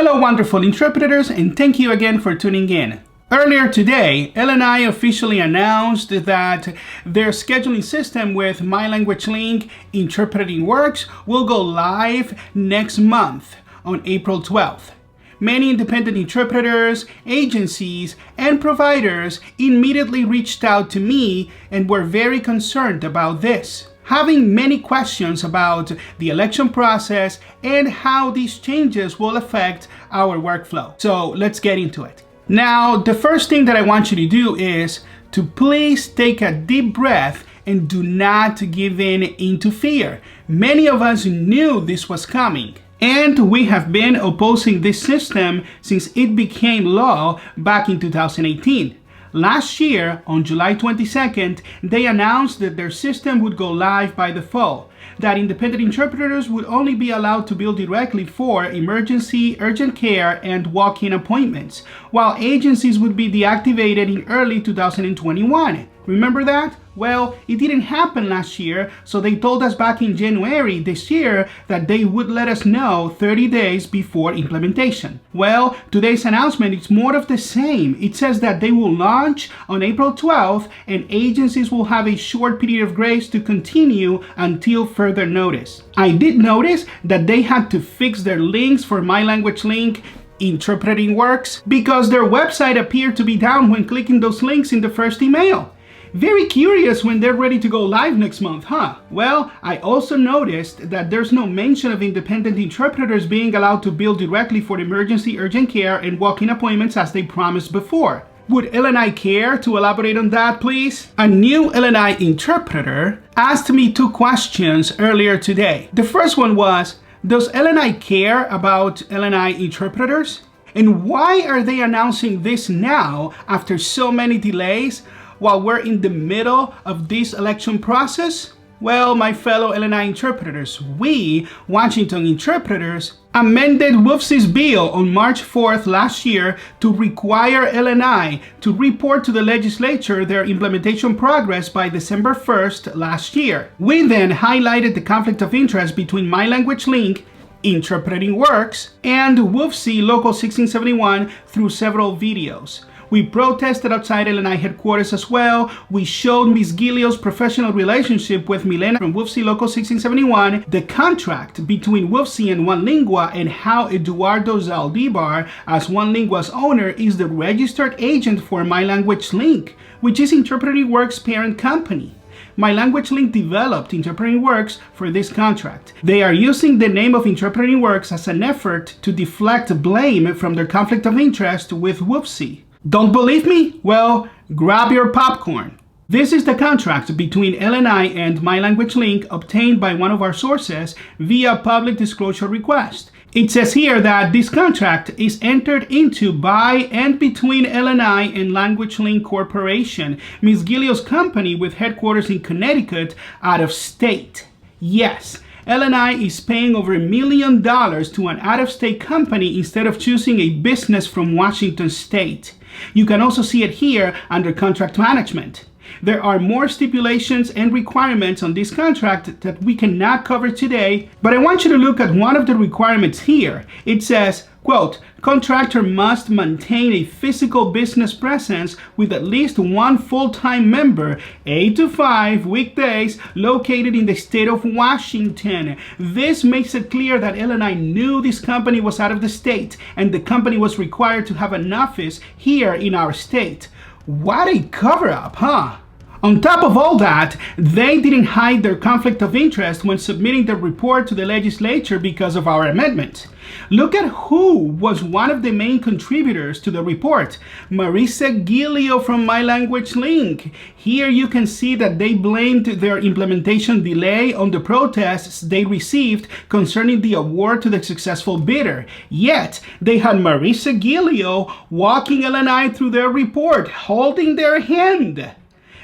Hello wonderful interpreters, and thank you again for tuning in. Earlier today, LNI officially announced that their scheduling system with MyLanguageLink InterpretingWorks will go live next month on April 12th. Many independent interpreters, agencies, and providers immediately reached out to me and were very concerned about this, having many questions about the election process and how these changes will affect our workflow. So let's get into it. Now, the first thing that I want you to do is to please take a deep breath and do not give in into fear. Many of us knew this was coming, and we have been opposing this system since it became law back in 2018. Last year, on July 22nd, they announced that their system would go live by the fall, that independent interpreters would only be allowed to bill directly for emergency, urgent care, and walk-in appointments, while agencies would be deactivated in early 2021. Remember that? Well, it didn't happen last year, so they told us back in January this year that they would let us know 30 days before implementation. Well, today's announcement is more of the same. It says that they will launch on April 12th and agencies will have a short period of grace to continue until further notice. I did notice that they had to fix their links for MyLanguageLink InterpretingWorks because their website appeared to be down when clicking those links in the first email. Very curious when they're ready to go live next month, huh? Well, I also noticed that there's no mention of independent interpreters being allowed to bill directly for emergency, urgent care, and walk-in appointments as they promised before. Would LNI care to elaborate on that, please? A new LNI interpreter asked me two questions earlier today. The first one was, does LNI care about LNI interpreters? And why are they announcing this now after so many delays while we're in the middle of this election process? Well, my fellow LNI interpreters, we, Washington interpreters, amended WFSE's bill on March 4th last year to require LNI to report to the legislature their implementation progress by December 1st last year. We then highlighted the conflict of interest between MyLanguageLink InterpretingWorks and WFSE Local 1671 through several videos. We protested outside LNI headquarters as well. We showed Ms. Gilio's professional relationship with Milena from WFSE Local 1671, the contract between WFSE and OneLingua, and how Eduardo Zaldivar, as OneLingua's owner, is the registered agent for MyLanguageLink, which is InterpretingWorks' parent company. MyLanguageLink developed InterpretingWorks for this contract. They are using the name of InterpretingWorks as an effort to deflect blame from their conflict of interest with WFSE. Don't believe me? Well, grab your popcorn. This is the contract between LNI and MyLanguageLink obtained by one of our sources via public disclosure request. It says here that this contract is entered into by and between LNI and LanguageLink Corporation, Ms. Gilio's company with headquarters in Connecticut, out of state. Yes, LNI is paying over $1 million to an out-of-state company instead of choosing a business from Washington state. You can also see it here under contract management. There are more stipulations and requirements on this contract that we cannot cover today, but I want you to look at one of the requirements here. It says, quote, contractor must maintain a physical business presence with at least one full-time member, 8 to 5 weekdays, located in the state of Washington. This makes it clear that LNI knew this company was out of the state and the company was required to have an office here in our state. What a cover-up, huh? On top of all that, they didn't hide their conflict of interest when submitting the report to the legislature because of our amendment. Look at who was one of the main contributors to the report. Marisa Gilio from MyLanguageLink. Here you can see that they blamed their implementation delay on the protests they received concerning the award to the successful bidder. Yet, they had Marisa Gilio walking LNI through their report, holding their hand.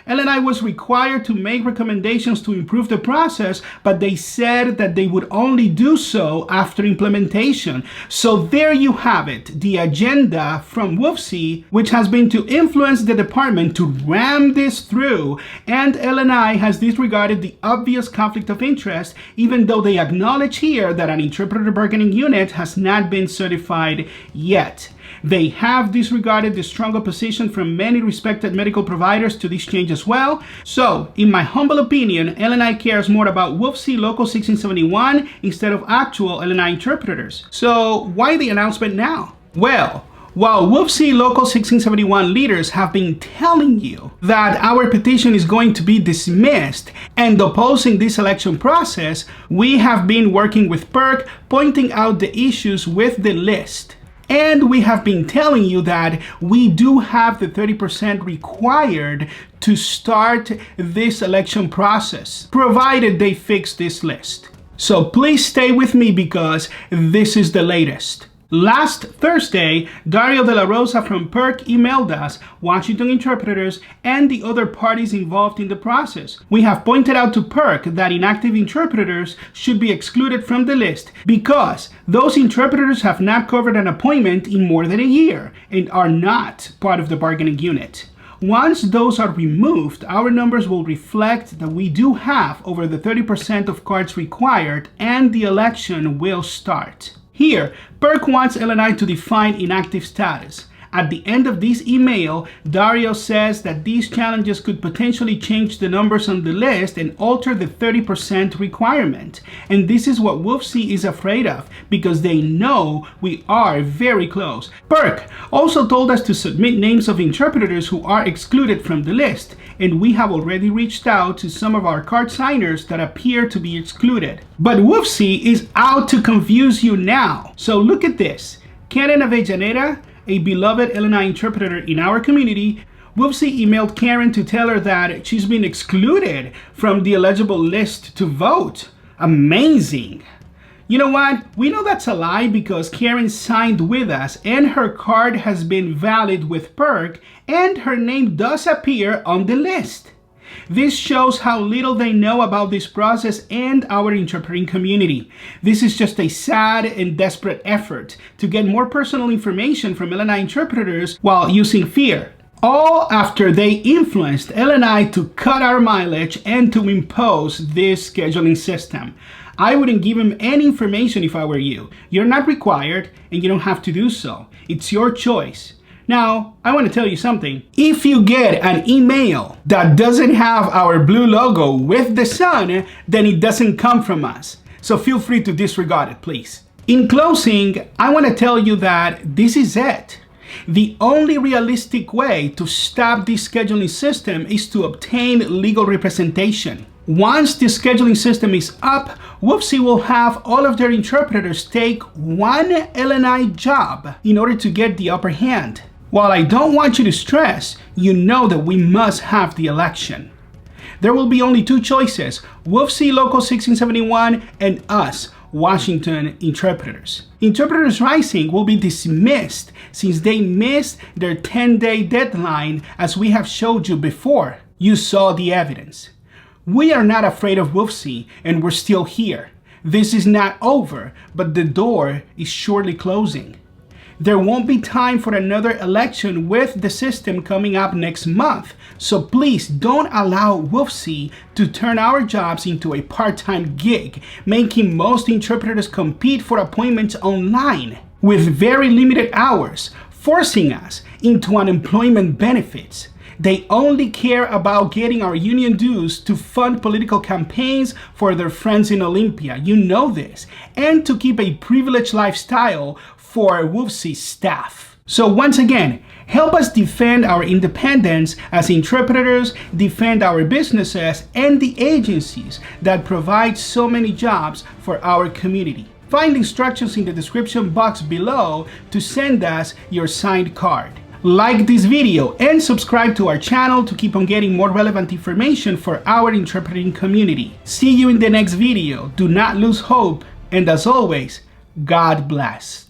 LNI was required to make recommendations to improve the process, but they said that they would only do so after implementation. So there you have it, the agenda from WFSE, which has been to influence the department to ram this through, and LNI has disregarded the obvious conflict of interest, even though they acknowledge here that an interpreter bargaining unit has not been certified yet. They have disregarded the strong opposition from many respected medical providers to this change as well. So, in my humble opinion, LNI cares more about WFSE Local 1671 instead of actual LNI interpreters. So, why the announcement now? Well, while WFSE Local 1671 leaders have been telling you that our petition is going to be dismissed and opposing this election process, we have been working with PERC, pointing out the issues with the list. And we have been telling you that we do have the 30% required to start this election process, provided they fix this list. So please stay with me because this is the latest. Last Thursday, Dario de la Rosa from PERC emailed us, Washington interpreters, and the other parties involved in the process. We have pointed out to PERC that inactive interpreters should be excluded from the list because those interpreters have not covered an appointment in more than a year and are not part of the bargaining unit. Once those are removed, our numbers will reflect that we do have over the 30% of cards required and the election will start. Here, PERC wants LNI to define inactive status. At the end of this email, Dario says that these challenges could potentially change the numbers on the list and alter the 30% requirement. And this is what WFSE is afraid of because they know we are very close. PERC also told us to submit names of interpreters who are excluded from the list. And we have already reached out to some of our card signers that appear to be excluded. But WFSE is out to confuse you now. So look at this. Karen Avellaneda, a beloved LNI interpreter in our community, WFSE emailed Karen to tell her that she's been excluded from the eligible list to vote. Amazing. You know what? We know that's a lie because Karen signed with us and her card has been valid with PERC and her name does appear on the list. This shows how little they know about this process and our interpreting community. This is just a sad and desperate effort to get more personal information from LNI interpreters while using fear. All after they influenced LNI to cut our mileage and to impose this scheduling system. I wouldn't give him any information if I were you. You're not required and you don't have to do so. It's your choice. Now, I want to tell you something. If you get an email that doesn't have our blue logo with the sun, then it doesn't come from us. So feel free to disregard it, please. In closing, I want to tell you that this is it. The only realistic way to stop this scheduling system is to obtain legal representation. Once the scheduling system is up, WFSE will have all of their interpreters take one LNI job in order to get the upper hand. While I don't want you to stress, you know that we must have the election. There will be only two choices, WFSE Local 1671 and us, Washington interpreters. Interpreters Rising will be dismissed since they missed their 10-day deadline as we have showed you before. You saw the evidence. We are not afraid of WFSE and we're still here. This is not over, but the door is surely closing. There won't be time for another election with the system coming up next month. So please don't allow WFSE to turn our jobs into a part-time gig, making most interpreters compete for appointments online with very limited hours, forcing us into unemployment benefits. They only care about getting our union dues to fund political campaigns for their friends in Olympia. You know this. And to keep a privileged lifestyle for WFSE staff. So once again, help us defend our independence as interpreters, defend our businesses and the agencies that provide so many jobs for our community. Find instructions in the description box below to send us your signed card. Like this video and subscribe to our channel to keep on getting more relevant information for our interpreting community. See you in the next video. Do not lose hope, and as always, God bless.